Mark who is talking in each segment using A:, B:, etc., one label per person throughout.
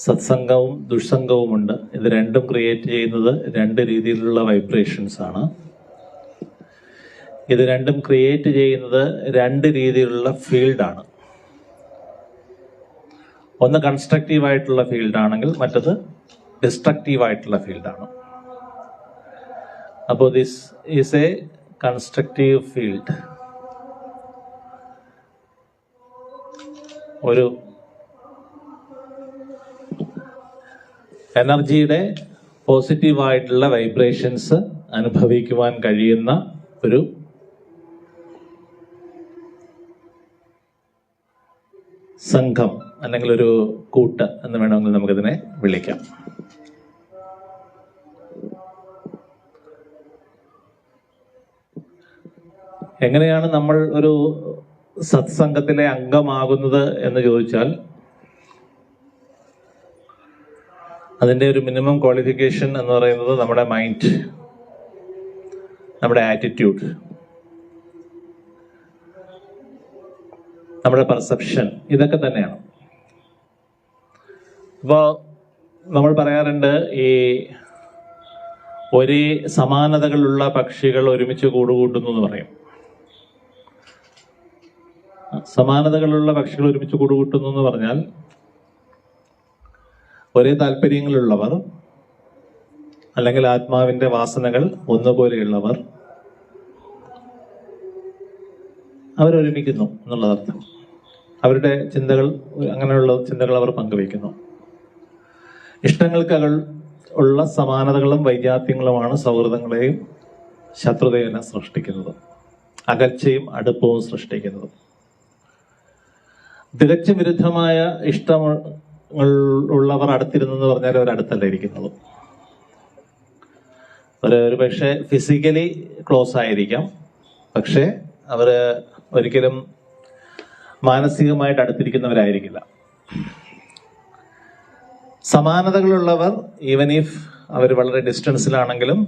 A: സത്സംഗവും ദുഷ്സംഗവുമുണ്ട്. ഇത് രണ്ടും ക്രിയേറ്റ് ചെയ്യുന്നത് രണ്ട് രീതിയിലുള്ള വൈബ്രേഷൻസ് ആണ്. ഇത് രണ്ടും ക്രിയേറ്റ് ചെയ്യുന്നത് രണ്ട് രീതിയിലുള്ള ഫീൽഡാണ്. ഒന്ന് കൺസ്ട്രക്റ്റീവ് ആയിട്ടുള്ള ഫീൽഡാണെങ്കിൽ മറ്റത് ഡിസ്ട്രക്റ്റീവ് ആയിട്ടുള്ള ഫീൽഡാണ്. അപ്പോൾ this is A constructive field. ഒരു എനർജിയുടെ പോസിറ്റീവായിട്ടുള്ള വൈബ്രേഷൻസ് അനുഭവിക്കുവാൻ കഴിയുന്ന ഒരു സംഘം അല്ലെങ്കിൽ ഒരു കൂട്ട് എന്ന് വേണമെങ്കിൽ നമുക്കിതിനെ വിളിക്കാം. എങ്ങനെയാണ് നമ്മൾ ഒരു സത്സംഗത്തിലെ അംഗമാകുന്നത് എന്ന് ചോദിച്ചാൽ, അതിൻ്റെ ഒരു മിനിമം ക്വാളിഫിക്കേഷൻ എന്ന് പറയുന്നത് നമ്മുടെ മൈൻഡ്, നമ്മുടെ ആറ്റിറ്റ്യൂഡ്, നമ്മുടെ പെർസെപ്ഷൻ, ഇതൊക്കെ തന്നെയാണ്. ഇപ്പോൾ നമ്മൾ പറയാറുണ്ട്, ഈ ഒരേ സമാനതകളുള്ള പക്ഷികൾ ഒരുമിച്ച് കൂടുകൂട്ടുന്നു എന്ന് പറയും. സമാനതകളുള്ള പക്ഷികൾ ഒരുമിച്ച് കൂടുകൂട്ടുന്നു എന്ന് പറഞ്ഞാൽ ഒരേ താല്പര്യങ്ങളുള്ളവർ അല്ലെങ്കിൽ ആത്മാവിന്റെ വാസനകൾ ഒന്നുപോലെയുള്ളവർ അവരൊരുമിക്കുന്നു എന്നുള്ളതർത്ഥം. അവരുടെ ചിന്തകൾ, അങ്ങനെയുള്ള ചിന്തകൾ അവർ പങ്കുവയ്ക്കുന്നു. ഇഷ്ടങ്ങൾക്ക് ഉള്ള സമാനതകളും വൈജാത്യങ്ങളുമാണ് സൗഹൃദങ്ങളെയും ശത്രുതയെല്ലാം സൃഷ്ടിക്കുന്നത്, അകൽച്ചയും അടുപ്പവും സൃഷ്ടിക്കുന്നത്. തികച്ചും വിരുദ്ധമായ ഇഷ്ടമുള്ളവർ അടുത്തിരുന്നെന്ന് പറഞ്ഞാൽ അവർ അടുത്തല്ല ഇരിക്കുന്നത്. ഒരു പക്ഷേ ഫിസിക്കലി ക്ലോസ് ആയിരിക്കാം, പക്ഷേ അവർ ഒരിക്കലും മാനസികമായിട്ട് അടുത്തിരിക്കുന്നവരായിരിക്കില്ല. സമാനതകളുള്ളവർ ഈവൻ ഇഫ് അവർ വളരെ ഡിസ്റ്റൻസിലാണെങ്കിലും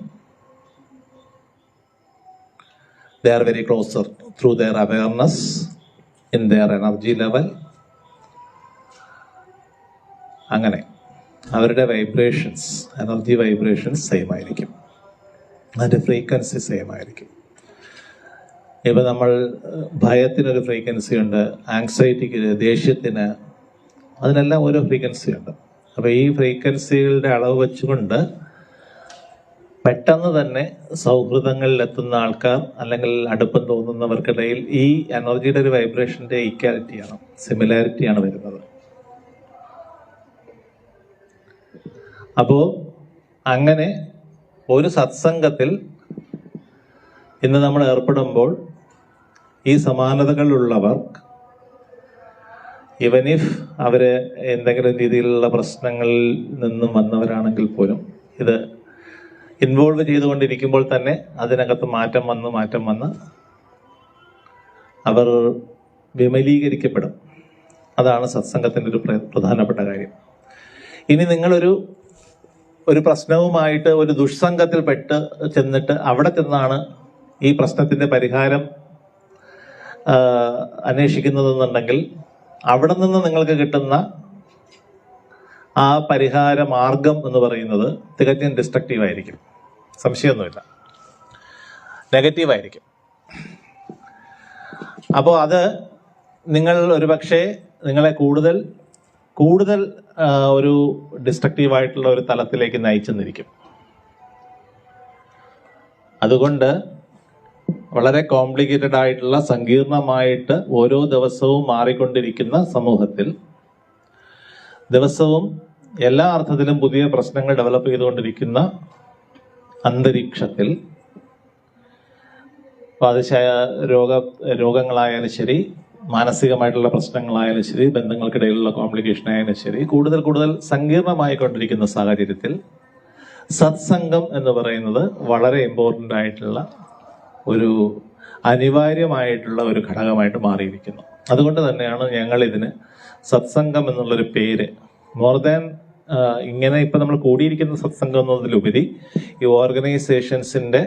A: they are very closer through their awareness in their energy level. അങ്ങനെ അവരുടെ വൈബ്രേഷൻസ്, എനർജി വൈബ്രേഷൻസ് സെയിം ആയിരിക്കും, അതിൻ്റെ ഫ്രീക്വൻസി സെയിം ആയിരിക്കും. ഇപ്പം നമ്മൾ ഭയത്തിനൊരു ഫ്രീക്വൻസി ഉണ്ട്, ആങ്സൈറ്റിക്ക്, ദേഷ്യത്തിന്, അതിനെല്ലാം ഓരോ ഫ്രീക്വൻസി ഉണ്ട്. അപ്പോൾ ഈ ഫ്രീക്വൻസികളുടെ അളവ് വെച്ചുകൊണ്ട് പെട്ടെന്ന് തന്നെ സൗഹൃദങ്ങളിലെത്തുന്ന ആൾക്കാർ അല്ലെങ്കിൽ അടുപ്പം തോന്നുന്നവർക്കിടയിൽ ഈ എനർജിയുടെ ഒരു വൈബ്രേഷൻ്റെ ഈക്വാലിറ്റിയാണ്, സിമിലാരിറ്റിയാണ് വരുന്നത്. അപ്പോൾ അങ്ങനെ ഒരു സത്സംഗത്തിൽ ഇന്ന് നമ്മൾ ഏർപ്പെടുമ്പോൾ ഈ സമാനതകളുള്ളവർ, ഇവൻ ഇഫ് അവര് എന്തെങ്കിലും രീതിയിലുള്ള പ്രശ്നങ്ങളിൽ നിന്നും വന്നവരാണെങ്കിൽ പോലും, ഇത് ഇൻവോൾവ് ചെയ്തുകൊണ്ടിരിക്കുമ്പോൾ തന്നെ അതിനകത്ത് മാറ്റം വന്ന് അവർ വിമലീകരിക്കപ്പെടും. അതാണ് സത്സംഗത്തിൻ്റെ ഒരു പ്രധാനപ്പെട്ട കാര്യം. ഇനി നിങ്ങളൊരു പ്രശ്നവുമായിട്ട് ഒരു ദുഷ്സംഗത്തിൽ പെട്ട് ചെന്നിട്ട് അവിടെ ചെന്നാണ് ഈ പ്രശ്നത്തിൻ്റെ പരിഹാരം അന്വേഷിക്കുന്നതെന്നുണ്ടെങ്കിൽ അവിടെ നിന്ന് നിങ്ങൾക്ക് കിട്ടുന്ന ആ പരിഹാര മാർഗം എന്ന് പറയുന്നത് തികച്ചും ഡിസ്ട്രക്റ്റീവായിരിക്കും, സംശയമൊന്നുമില്ല, നെഗറ്റീവായിരിക്കും. അപ്പോൾ അത് നിങ്ങൾ ഒരുപക്ഷെ നിങ്ങളെ കൂടുതൽ ഒരു ഡിസ്ട്രക്റ്റീവായിട്ടുള്ള ഒരു തലത്തിലേക്ക് നയിച്ചെന്നിരിക്കും. അതുകൊണ്ട് വളരെ കോംപ്ലിക്കേറ്റഡ് ആയിട്ടുള്ള, സങ്കീർണമായിട്ട് ഓരോ ദിവസവും മാറിക്കൊണ്ടിരിക്കുന്ന സമൂഹത്തിൽ, ദിവസവും എല്ലാ അർത്ഥത്തിലും പുതിയ പ്രശ്നങ്ങൾ ഡെവലപ്പ് ചെയ്തുകൊണ്ടിരിക്കുന്ന അന്തരീക്ഷത്തിൽ, പാതിശായ രോഗങ്ങളായാലും ശരി, മാനസികമായിട്ടുള്ള പ്രശ്നങ്ങളായാലും ശരി, ബന്ധങ്ങൾക്കിടയിലുള്ള കോംപ്ലിക്കേഷൻ ആയാലും ശരി, കൂടുതൽ സങ്കീർണമായിക്കൊണ്ടിരിക്കുന്ന സാഹചര്യത്തിൽ സത്സംഗം എന്ന് പറയുന്നത് വളരെ ഇമ്പോർട്ടൻ്റ് ആയിട്ടുള്ള ഒരു അനിവാര്യമായിട്ടുള്ള ഒരു ഘടകമായിട്ട് മാറിയിരിക്കുന്നു. അതുകൊണ്ട് തന്നെയാണ് ഞങ്ങൾ ഇതിന് സത്സംഗം എന്നുള്ളൊരു പേര്, മോർ ദാൻ ഇങ്ങനെ ഇപ്പം നമ്മൾ കൂടിയിരിക്കുന്ന സത്സംഗം എന്നതിലുപരി ഈ ഓർഗനൈസേഷൻസിൻ്റെ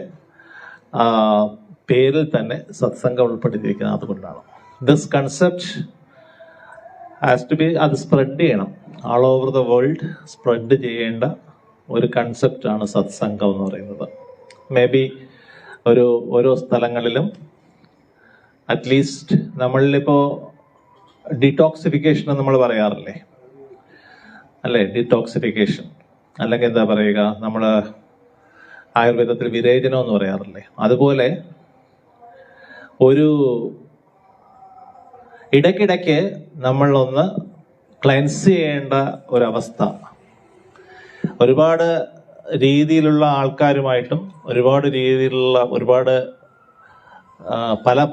A: പേരിൽ തന്നെ സത്സംഗം ഉൾപ്പെടുത്തിയിരിക്കുന്നത് അതുകൊണ്ടാണ്. This concept has to be, അത് സ്പ്രെഡ് ചെയ്യണം, all over the world spread ചെയ്യേണ്ട ഒരു കൺസെപ്റ്റാണ് സത്സംഗം എന്ന് പറയുന്നത്. മേ ബി ഓരോ സ്ഥലങ്ങളിലും അറ്റ്ലീസ്റ്റ് നമ്മളിലിപ്പോൾ ഡിറ്റോക്സിഫിക്കേഷൻ എന്ന് നമ്മൾ പറയാറില്ലേ, അല്ലേ? ഡിറ്റോക്സിഫിക്കേഷൻ അല്ലെങ്കിൽ എന്താ പറയുക, നമ്മൾ ആയുർവേദത്തിൽ വിരേചനം എന്ന് പറയാറില്ലേ, അതുപോലെ ഒരു ഇടയ്ക്കിടയ്ക്ക് നമ്മളൊന്ന് ക്ലെൻസ് ചെയ്യേണ്ട ഒരവസ്ഥ. ഒരുപാട് രീതിയിലുള്ള ആൾക്കാരുമായിട്ടും ഒരുപാട്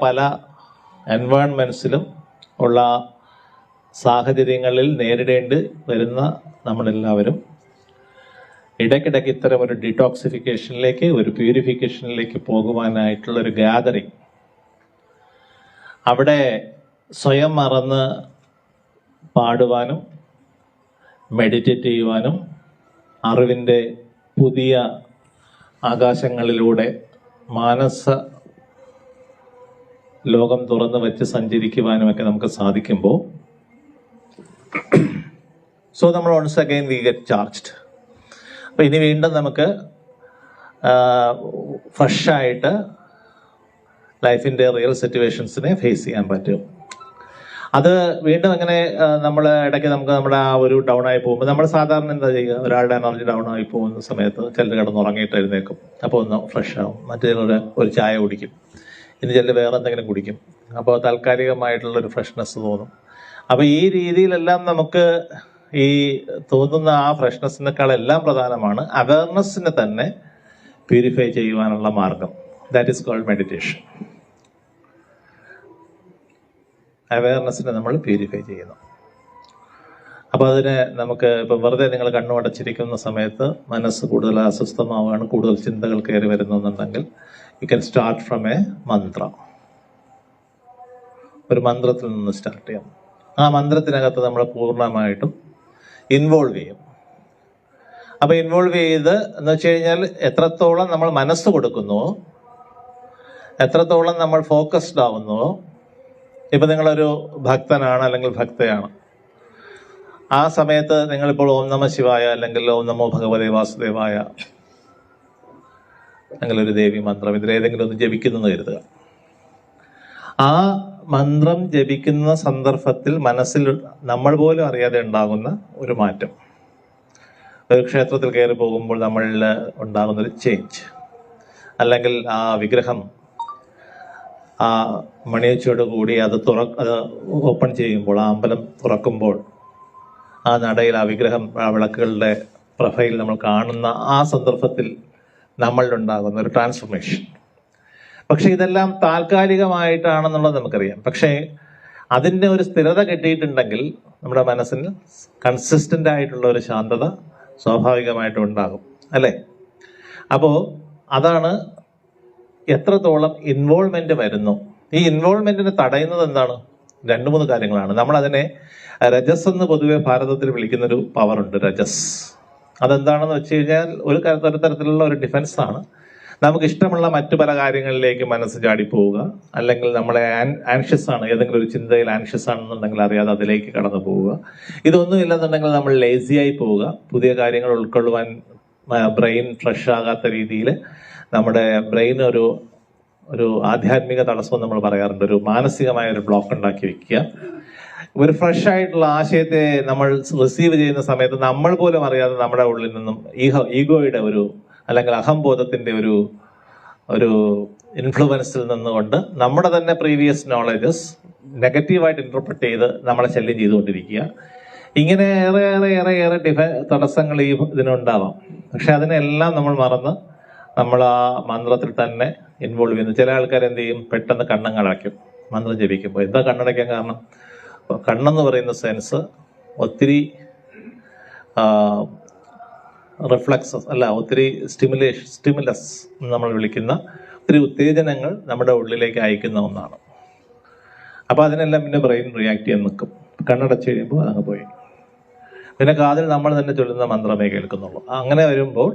A: പല എൻവയോൺമെൻറ്റ്സിലും ഉള്ള സാഹചര്യങ്ങളിൽ നേരിടേണ്ടി വരുന്ന നമ്മളെല്ലാവരും ഇടയ്ക്കിടയ്ക്ക് ഇത്തരം ഒരു ഡിറ്റോക്സിഫിക്കേഷനിലേക്ക്, ഒരു പ്യൂരിഫിക്കേഷനിലേക്ക് പോകുവാനായിട്ടുള്ള ഒരു ഗ്യാതറിങ്, അവിടെ സ്വയം മറന്ന് പാടുവാനും മെഡിറ്റേറ്റ് ചെയ്യുവാനും അറിവിൻ്റെ പുതിയ ആകാശങ്ങളിലൂടെ മാനസ ലോകം തുറന്നു വെച്ച് സഞ്ചരിക്കുവാനുമൊക്കെ നമുക്ക് സാധിക്കുമ്പോൾ, സോ നമ്മൾ once again we get charged. അപ്പോൾ ഇനി വീണ്ടും നമുക്ക് ഫ്രഷായിട്ട് ലൈഫിൻ്റെ റിയൽ സിറ്റുവേഷൻസിനെ ഫേസ് ചെയ്യാൻ പറ്റും. അത് വീണ്ടും അങ്ങനെ നമ്മൾ ഇടയ്ക്ക് നമ്മുടെ ആ ഒരു ഡൗൺ ആയി പോകുമ്പോൾ നമ്മൾ സാധാരണ എന്താ ചെയ്യുക, ഒരാളുടെ എനർജി ഡൗൺ ആയി പോകുന്ന സമയത്ത് ചിലർ കിടന്നുറങ്ങിയിട്ട് എഴുന്നേക്കും, അപ്പോൾ ഒന്ന് ഫ്രഷ് ആവും. മറ്റേ ഒരു ചായ കുടിക്കും, ഇനി ചിലർ വേറെ എന്തെങ്കിലും കുടിക്കും, അപ്പോൾ താൽക്കാലികമായിട്ടുള്ളൊരു ഫ്രഷ്നെസ് തോന്നും. അപ്പോൾ ഈ രീതിയിലെല്ലാം നമുക്ക് ഈ തോന്നുന്ന ആ ഫ്രഷ്നെസ്സിനേക്കാളെല്ലാം പ്രധാനമാണ് അവയർനെസ്സിനെ തന്നെ പ്യൂരിഫൈ ചെയ്യുവാനുള്ള മാർഗം. That is called meditation. അവയർനെസ്സിനെ നമ്മൾ പ്യൂരിഫൈ ചെയ്യുന്നു. അപ്പോൾ അതിന് നമുക്ക് ഇപ്പം വെറുതെ നിങ്ങൾ കണ്ണുമടച്ചിരിക്കുന്ന സമയത്ത് മനസ്സ് കൂടുതൽ അസ്വസ്ഥമാവുകയാണ്, കൂടുതൽ ചിന്തകൾ കയറി വരുന്നുണ്ടെങ്കിൽ you can start from a mantra. ഒരു മന്ത്രത്തിൽ നിന്ന് സ്റ്റാർട്ട് ചെയ്യാം. ആ മന്ത്രത്തിനകത്ത് നമ്മൾ പൂർണ്ണമായിട്ടും ഇൻവോൾവ് ചെയ്യും. അപ്പോൾ ഇൻവോൾവ് ചെയ്ത് എന്ന് വെച്ച് കഴിഞ്ഞാൽ എത്രത്തോളം നമ്മൾ മനസ്സ് കൊടുക്കുന്നുവോ, എത്രത്തോളം നമ്മൾ ഫോക്കസ്ഡ് ആവുന്നുവോ. ഇപ്പം നിങ്ങളൊരു ഭക്തനാണ് അല്ലെങ്കിൽ ഭക്തയാണ്, ആ സമയത്ത് നിങ്ങളിപ്പോൾ ഓം നമ ശിവായ അല്ലെങ്കിൽ ഓം നമോ ഭഗവതേ വാസുദേവായ അല്ലെങ്കിൽ ഒരു ദേവി മന്ത്രം ഇതിലേതെങ്കിലും ഒന്ന് ജപിക്കുന്നു കരുതുക. ആ മന്ത്രം ജപിക്കുന്ന സന്ദർഭത്തിൽ മനസ്സിൽ നമ്മൾ പോലും അറിയാതെ ഉണ്ടാകുന്ന ഒരു മാറ്റം, ഒരു ക്ഷേത്രത്തിൽ കയറി പോകുമ്പോൾ നമ്മളിൽ ഉണ്ടാകുന്നൊരു ചേഞ്ച്, അല്ലെങ്കിൽ ആ വിഗ്രഹം ആ മണിയച്ചോട് കൂടി അത് ഓപ്പൺ ചെയ്യുമ്പോൾ, ആ അമ്പലം തുറക്കുമ്പോൾ ആ നടയിൽ ആ വിഗ്രഹം, ആ വിളക്കുകളുടെ പ്രൊഫൈൽ നമ്മൾ കാണുന്ന ആ സന്ദർഭത്തിൽ നമ്മളിലുണ്ടാകുന്ന ഒരു ട്രാൻസ്ഫോർമേഷൻ. പക്ഷെ ഇതെല്ലാം താൽക്കാലികമായിട്ടാണെന്നുള്ളത് നമുക്കറിയാം. പക്ഷേ അതിൻ്റെ ഒരു സ്ഥിരത കിട്ടിയിട്ടുണ്ടെങ്കിൽ നമ്മുടെ മനസ്സിന് കൺസിസ്റ്റൻ്റ് ആയിട്ടുള്ള ഒരു ശാന്തത സ്വാഭാവികമായിട്ടും ഉണ്ടാകും, അല്ലേ? അപ്പോൾ അതാണ് എത്രത്തോളം ഇൻവോൾവ്മെന്റ് വരുന്നു. ഈ ഇൻവോൾവ്മെന്റിനെ തടയുന്നത് എന്താണ്? 2-3 കാര്യങ്ങളാണ്. നമ്മളതിനെ രജസ് എന്ന് പൊതുവെ ഭാരതത്തിൽ വിളിക്കുന്നൊരു പവറുണ്ട്, രജസ്. അതെന്താണെന്ന് വെച്ച് കഴിഞ്ഞാൽ ഒരു തരത്തിലുള്ള ഒരു ഡിഫൻസ് ആണ്. നമുക്ക് ഇഷ്ടമുള്ള മറ്റു പല കാര്യങ്ങളിലേക്ക് മനസ്സ് ചാടിപ്പോവുക, അല്ലെങ്കിൽ നമ്മളെ ആൻഷ്യസ് ആണ്, ഏതെങ്കിലും ഒരു ചിന്തയിൽ ആൻഷ്യസ് ആണെന്നുണ്ടെങ്കിൽ അറിയാതെ അതിലേക്ക് കടന്നു പോവുക. ഇതൊന്നും ഇല്ലെന്നുണ്ടെങ്കിൽ നമ്മൾ ലേസിയായി പോവുക. പുതിയ കാര്യങ്ങൾ ഉൾക്കൊള്ളുവാൻ ബ്രെയിൻ ഫ്രഷ് ആകാത്ത രീതിയിൽ നമ്മുടെ ബ്രെയിൻ ഒരു ആധ്യാത്മിക തടസ്സം നമ്മൾ പറയാറുണ്ട്, ഒരു മാനസികമായ ഒരു ബ്ലോക്ക് ഉണ്ടാക്കി വെക്കുക. ഒരു ഫ്രഷ് ആയിട്ടുള്ള ആശയത്തെ നമ്മൾ റിസീവ് ചെയ്യുന്ന സമയത്ത് നമ്മൾ പോലും അറിയാതെ നമ്മുടെ ഉള്ളിൽ നിന്നും ഈഗോയുടെ അല്ലെങ്കിൽ അഹംബോധത്തിന്റെ ഒരു ഇൻഫ്ലുവൻസിൽ നിന്നുകൊണ്ട് നമ്മുടെ തന്നെ പ്രീവിയസ് നോളജസ് നെഗറ്റീവായിട്ട് ഇന്റർപ്രറ്റ് ചെയ്ത് നമ്മളെ ശല്യം ചെയ്തുകൊണ്ടിരിക്കുക. ഇങ്ങനെ ഏറെ തടസ്സങ്ങൾ ഈ ഇതിനുണ്ടാവാം. പക്ഷെ അതിനെല്ലാം നമ്മൾ മറന്ന് നമ്മൾ ആ മന്ത്രത്തിൽ തന്നെ ഇൻവോൾവ് ചെയ്യുന്നു. ചില ആൾക്കാർ എന്ത് ചെയ്യും, പെട്ടെന്ന് കണ്ണടയ്ക്കും മന്ത്രം ജപിക്കുമ്പോൾ. എന്താ കണ്ണടയ്ക്കാൻ കാരണം? കണ്ണെന്ന് പറയുന്ന സെൻസ് ഒത്തിരി റിഫ്ലക്സസ് അല്ല, ഒത്തിരി സ്റ്റിമുലസ് നമ്മൾ വിളിക്കുന്ന ഒത്തിരി ഉത്തേജനങ്ങൾ നമ്മുടെ ഉള്ളിലേക്ക് അയക്കുന്ന ഒന്നാണ്. അപ്പോൾ അതിനെല്ലാം പിന്നെ ബ്രെയിൻ റിയാക്ട് ചെയ്യാൻ നിൽക്കും. കണ്ണടച്ച് കഴിയുമ്പോൾ അതങ്ങ് പോയി. പിന്നെ കാതിൽ നമ്മൾ തന്നെ ചൊല്ലുന്ന മന്ത്രമേ കേൾക്കുന്നുള്ളൂ. അങ്ങനെ വരുമ്പോൾ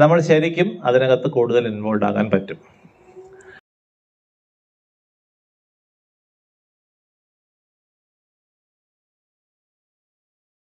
A: നമ്മൾ ശരിക്കും അതിനകത്ത് കൂടുതൽ ഇൻവോൾവ് ആകാൻ പറ്റും.